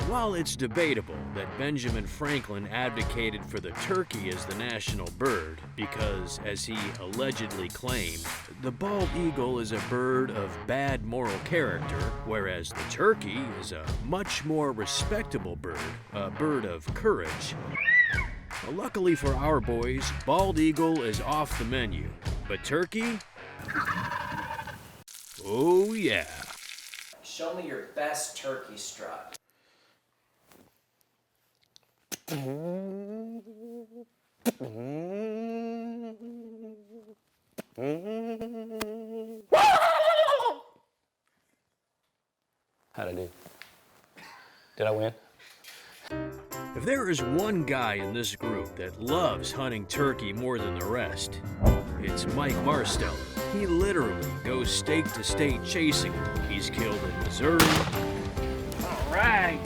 While it's debatable that Benjamin Franklin advocated for the turkey as the national bird because, as he allegedly claimed, the bald eagle is a bird of bad moral character, whereas the turkey is a much more respectable bird, a bird of courage. Luckily for our boys, bald eagle is off the menu, but turkey? Oh yeah. Show me your best turkey strut. How'd I do? Did I win? If there is one guy in this group that loves hunting turkey more than the rest, it's Mike Marsteller. He literally goes state to state chasing them. He's killed in Missouri. All right.